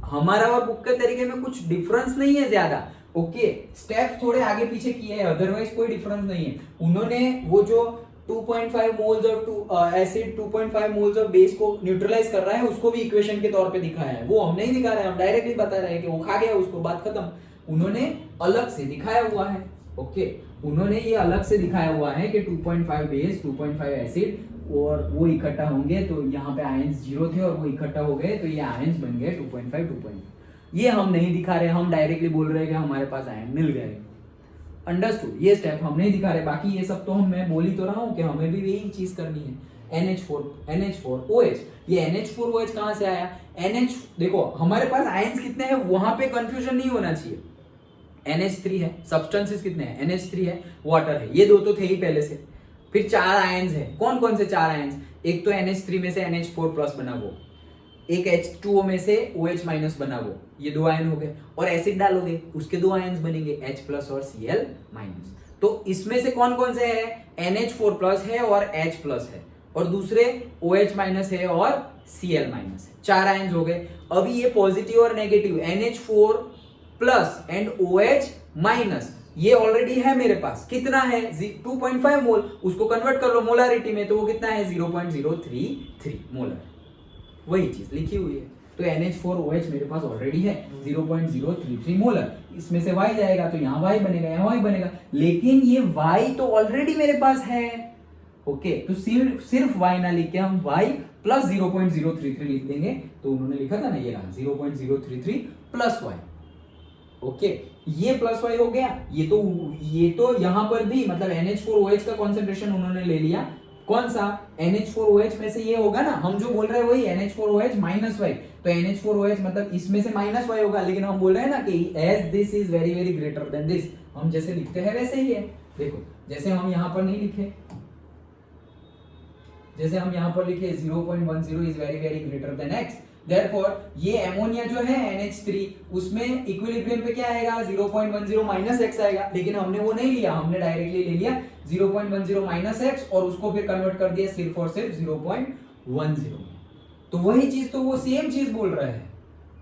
Speaker 1: हमारा और बुक के तरीके में कुछ डिफरेंस नहीं है ज्यादा, ओके स्टेप्स थोड़े आगे पीछे किए हैं, अदरवाइज कोई डिफरेंस नहीं है। उन्होंने वो जो 2.5 moles of acid 2.5 moles of base को न्यूट्रलाइज कर रहा है उसको भी इक्वेशन के तौर पे दिखाया है, वो हम नहीं दिखा रहे हैं, हम डायरेक्टली बता रहे हैं कि वो खा गया उसको, बात खत्म। उन्होंने अलग से दिखाया हुआ है, ओके उन्होंने ये अलग से दिखाया हुआ है कि 2.5 बेस 2.5 एसिड और वो इकट्ठा होंगे तो यहाँ पे आयंस 0 थे और वो इकट्ठा हो गए तो ये आयंस बन गए 2.5। ये हम नहीं दिखा रहे, हम डायरेक्टली बोल रहे हैं कि हमारे पास आयन मिल गए, अंडरस्टूड। ये स्टेप हम नहीं दिखा रहे, बाकी ये सब तो मैं बोल ही तो रहा हूँ कि हमें भी यही चीज करनी है। NH4OH, ये NH4OH कहाँ से आया, NH देखो हमारे पास आयंस कितने हैं वहां पे कंफ्यूजन नहीं होना चाहिए। NH3 है, सब्सटेंसेस कितने हैं, NH3 है, वाटर है, ये दो तो थे ही पहले से। फिर 4 आयंस है, कौन कौन से 4 आयंस, एक तो NH3 में से NH4 प्लस बना वो, एक H2O में से OH माइनस बना वो, ये 2 आयन हो गए, और एसिड डालोगे उसके 2 आयंस बनेंगे H प्लस और Cl माइनस। तो इसमें से कौन कौन से है, NH4 प्लस है और H प्लस है, और दूसरे OH माइनस है और Cl माइनस है, 4 आयंस हो गए। अभी ये पॉजिटिव और negative NH4 plus and OH minus ये ऑलरेडी है मेरे पास, कितना है 2.5 मोल, उसको कन्वर्ट कर लो मोलारिटी में तो वो कितना है 0.033 मोलर, वही चीज लिखी हुई है। तो NH4OH मेरे पास ऑलरेडी है 0.033 मोलर, इसमें से Y जाएगा तो यहाँ Y बनेगा, यहाँ Y बनेगा, लेकिन ये Y तो ऑलरेडी मेरे पास है, ओके तो सिर्फ Y ना लिख के हम Y प्लस 0.033 लिख देंगे, तो उन्होंने लिखा था ना ये रहा 0.033 प्लस Y, ओके ये प्लस Y हो गया। ये तो यहां पर भी मतलब NH4OH का कंसंट्रेशन उन्होंने ले लिया, कौन सा NH4OH में से ये होगा ना, हम जो बोल रहे हैं वही NH4OH माइनस Y, तो NH4OH मतलब इसमें से माइनस Y होगा, लेकिन हम बोल रहे हैं ना कि as this is very very greater than this, हम जैसे लिखते हैं वैसे ही है। देखो जैसे हम यहां पर नहीं लिखे, जैसे हम यहां पर लिखे 0.10 is very very greater than x, Therefore, ये एमोनिया जो है NH3 उसमें इक्विलिब्रियम पे क्या आएगा 0.10 माइनस x आएगा, लेकिन हमने वो नहीं लिया, हमने डायरेक्टली ले लिया 0.10 माइनस x और उसको फिर कन्वर्ट कर दिया सिर्फ और सिर्फ 0.10। तो वही चीज तो वो सेम चीज बोल रहा है,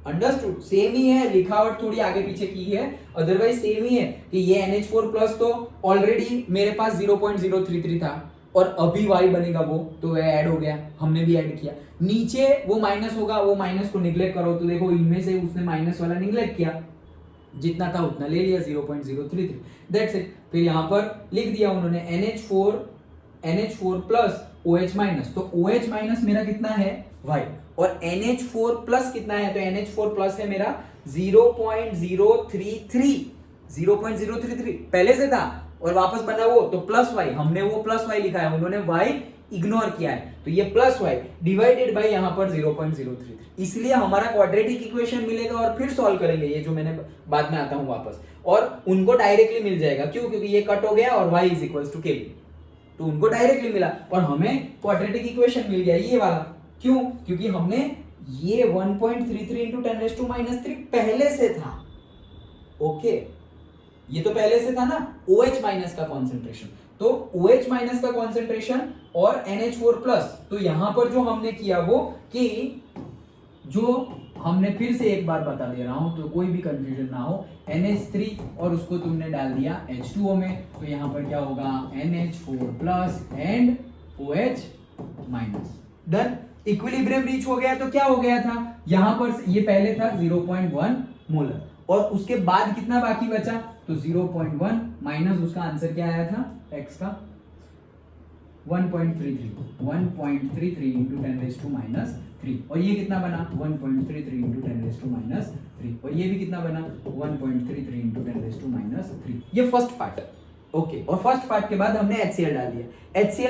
Speaker 1: अंडरस्टूड, सेम ही है, लिखावट थोड़ी आगे पीछे की है, अदरवाइज सेम ही है कि ये NH4 प्लस तो ऑलरेडी मेरे पास 0.033 था और अभी y बनेगा वो, तो वह ऐड हो गया, हमने भी ऐड किया। नीचे वो माइनस होगा, वो माइनस को निग्लेक्ट करो, तो देखो इनमें से उसने माइनस वाला निग्लेक्ट किया, जितना था उतना ले लिया 0.033, दैट्स इट। फिर यहाँ पर लिख दिया उन्होंने NH4 प्लस OH माइनस, तो OH माइनस मेरा कितना है y, और NH4 प्लस कितना है, तो NH4 प्लस है मेरा 0.033 पहले से था और वापस बना वो, तो प्लस y, हमने वो प्लस y लिखा है, उन्होंने y इग्नोर किया है, तो ये प्लस y डिवाइडेड बाय यहाँ पर 0.033, इसलिए हमारा क्वाड्रेटिक इक्वेशन मिलेगा। और फिर सॉल्व करेंगे ये जो मैंने बाद में आता हूं वापस, और उनको डायरेक्टली मिल जाएगा, क्यों, क्योंकि ये कट हो गया और y is equal to kb, तो उनको डायरेक्टली मिला और हमें क्वाड्रेटिक इक्वेशन मिल गया ये वाला। क्यों, क्योंकि हमने ये 1.33 इंटू 10⁻³ पहले से था। ओके, ये तो पहले से था ना, OH माइनस का कॉन्सेंट्रेशन, तो OH माइनस का कॉन्सेंट्रेशन और NH4 प्लस, तो यहां पर जो हमने किया वो कि जो हमने फिर से एक बार बता दे रहा हूं तो कोई भी कंफ्यूजन ना हो, NH3 और उसको तुमने डाल दिया H2O में, तो यहां पर क्या होगा NH4 plus and OH minus, done. Equilibrium reach हो गया, तो क्या हो गया था, यहां पर ये पहले था 0.1 मोलर और उसके बाद कितना बाकी बचा, तो 0.1 माइनस उसका आंसर क्या आया था x का 1.33 इंटू 10⁻³ और ये कितना बना 1.33 इंटू 10⁻³ और ये भी कितना बना 1.33 इंटू 10⁻³। ये फर्स्ट पार्ट, ओके। और फर्स्ट पार्ट के बाद हमने HCl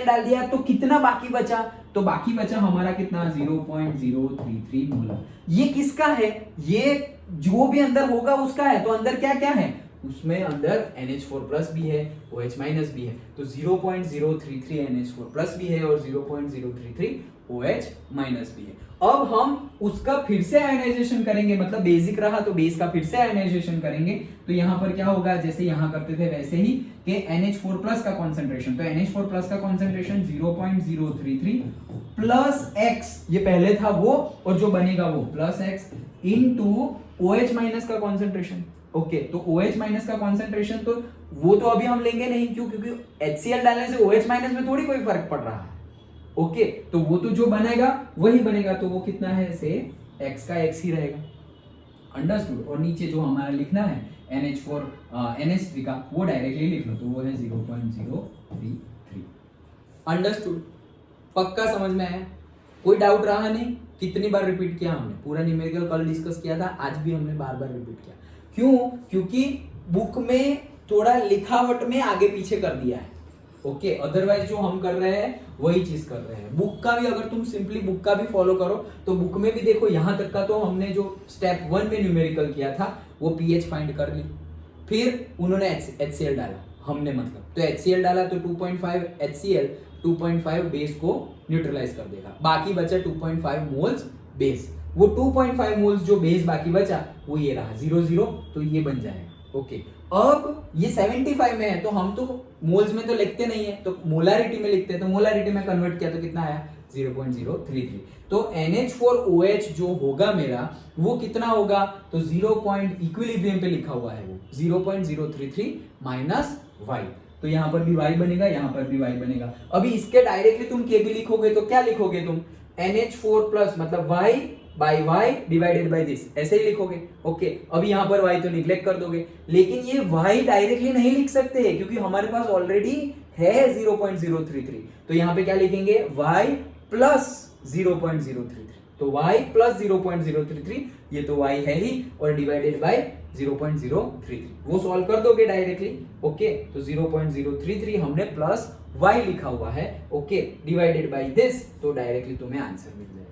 Speaker 1: डाल दिया, तो कितना बाकी बचा, तो बाकी बचा हमारा कितना 0.033 मोलर। ये किसका है, ये जो भी अंदर होगा उसका है, तो अंदर क्या क्या है, उसमें अंदर NH4 प्लस भी है, OH माइनस भी है, तो 0.033 NH4 प्लस भी है और 0.033 OH माइनस भी है। अब हम उसका फिर से आयनाइजेशन करेंगे, मतलब बेसिक रहा तो बेस का फिर से आयनाइजेशन करेंगे, तो यहाँ पर क्या होगा, जैसे यहाँ करते थे वैसे ही कि NH4 प्लस का कॉन्सेंट्रेशन, तो NH4 प्लस का कॉन्सेंट्रेशन 0.033 प्लस x, ये पहले था वो और जो बनेगा वो plus x into OH minus का कॉन्सेंट्रेशन। ओके, तो OH माइनस का कॉन्सेंट्रेशन तो वो तो अभी हम लेंगे नहीं, क्यों, क्योंकि HCl डालने से OH माइनस में थोड़ी कोई फर्क पड़ रहा है। ओके, तो वो तो जो बनेगा वही बनेगा, तो वो कितना है से x का x ही रहेगा, अंडरस्टूड। और नीचे जो हमारा लिखना है NH3 का वो डायरेक्टली लिख लो, तो वो है 0.033, अंडरस्टूड। पक्का समझ में आया, कोई डाउट रहा नहीं। कितनी बार रिपीट किया हमने, पूरा न्यूमेरिकल कल डिस्कस किया था, आज भी हमने बार बार रिपीट किया। क्यों, क्योंकि बुक में थोड़ा लिखावट में आगे पीछे कर दिया है। ओके, अदरवाइज जो हम कर रहे हैं वही चीज कर रहे हैं। बुक का भी अगर तुम सिंपली बुक का भी फॉलो करो तो बुक में भी देखो, यहां तक का तो हमने जो स्टेप 1 में न्यूमेरिकल किया था वो पीएच फाइंड कर ली, फिर उन्होंने HCl डाला, हमने मतलब तो HCl डाला तो 2.5 HCl 2.5 बेस को न्यूट्रलाइज कर देगा, बाकी बचा 2.5 मोल्स बेस। वो 2.5 मोल्स जो बेस बाकी बचा वो ये रहा 0.0, तो ये बन जाएगा। ओके, अब ये 75 में है तो हम तो मोल्स में तो लिखते नहीं है, तो मोलारिटी में लिखते हैं, तो मोलारिटी में कन्वर्ट किया तो कितना आया 0.033। तो NH4OH जो होगा मेरा वो कितना होगा, तो 0. इक्विलिब्रियम पे लिखा हुआ है वो 0.033 माइनस y, तो यहां पर भी y बनेगा, यहां पर भी y बनेगा। अभी इसके डायरेक्टली तुम kb लिखोगे तो क्या लिखोगे तुम, NH4 प्लस मतलब y by y divided by this, ऐसे ही लिखोगे। ओके, अभी यहां पर y तो निग्लेक्ट कर दोगे, लेकिन ये y डायरेक्टली नहीं लिख सकते हैं क्योंकि हमारे पास ऑलरेडी है 0.033, तो यहां पे क्या लिखेंगे y प्लस 0.033, तो y प्लस 0.033, ये तो y है ही, और डिवाइडेड बाय 0.033, वो सॉल्व कर दोगे डायरेक्टली। ओके, तो 0.033 हमने प्लस y लिखा हुआ है, ओके, डिवाइडेड बाय दिस, तो डायरेक्टली तुम्हें आंसर मिल जाएगा।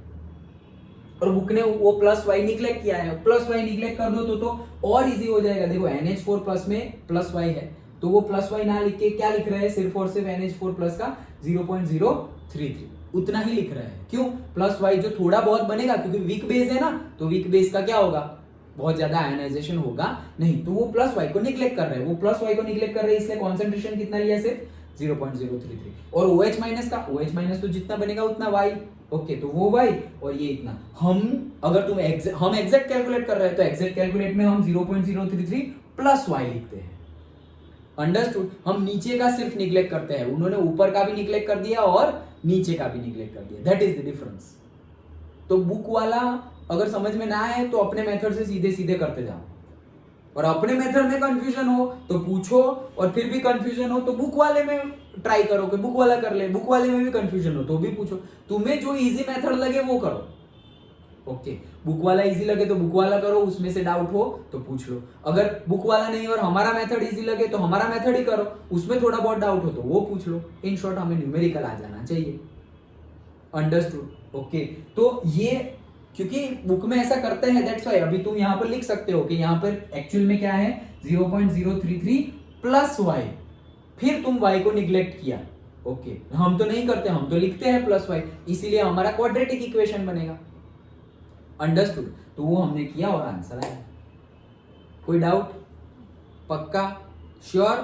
Speaker 1: और बुक ने वो प्लस y निग्लेक्ट किया है, प्लस y निग्लेक्ट कर दो तो और इजी हो जाएगा। देखो NH4 प्लस में प्लस y है, तो वो प्लस y ना लिख के क्या लिख रहे हैं, सिर्फ और सिर्फ NH4 प्लस का 0.033 उतना ही लिख रहे हैं। क्यों, प्लस y जो थोड़ा बहुत बनेगा क्योंकि वीक बेस है ना, तो वीक बेस का क्या होगा, बहुत ज्यादा आयनाइजेशन होगा नहीं, तो वो प्लस y को निग्लेक्ट कर रहे हैं, वो प्लस y को निग्लेक्ट कर रहे हैं, इसलिए कॉन्सेंट्रेशन कितना लिया, सिर्फ 0.033। और OH माइनस का, OH माइनस तो जितना बनेगा उतना y, ओके, तो वो y और ये इतना। हम अगर तुम हम एग्जैक्ट कैलकुलेट कर रहे हैं तो एग्जैक्ट कैलकुलेट में हम 0.033 प्लस y लिखते हैं, अंडरस्टूड। हम नीचे का सिर्फ निग्लेक्ट करते हैं, उन्होंने ऊपर का भी निग्लेक्ट कर दिया और नीचे का भी निग्लेक्ट कर दिया, दैट इज द डिफरेंस। तो बुक वाला अगर समझ में ना आए तो अपने मेथड से सीधे सीधे करते जाओ, और अपने मेथड में कंफ्यूजन हो तो पूछो, और फिर भी कंफ्यूजन हो तो बुक वाले में ट्राई करो कि बुक वाला कर ले, बुक वाले में भी कंफ्यूजन हो तो भी पूछो, तुम्हें जो इजी मेथड लगे वो करो। ओके, बुक वाला इजी लगे तो बुक वाला करो, उसमें से डाउट हो तो पूछ लो। अगर बुक वाला नहीं और हमारा मेथड इजी लगे तो हमारा मेथड ही करो, उसमें थोड़ा बहुत डाउट हो तो वो पूछ लो। इन शॉर्ट हमें न्यूमेरिकल आ जाना चाहिए। अंडरस्टूड। ओके, तो ये क्योंकि बुक में ऐसा करते हैं, दैट्स व्हाई अभी तुम यहाँ पर लिख सकते हो कि यहाँ पर एक्चुअल में क्या है 0.033 प्लस वाई, फिर तुम y को निग्लेक्ट किया। ओके, हम तो नहीं करते, हम तो लिखते हैं प्लस वाई, इसीलिए हमारा क्वाड्रेटिक इक्वेशन बनेगा। अंडरस्टूड। तो वो हमने किया और आंसर आया। कोई डाउट? पक्का? श्योर?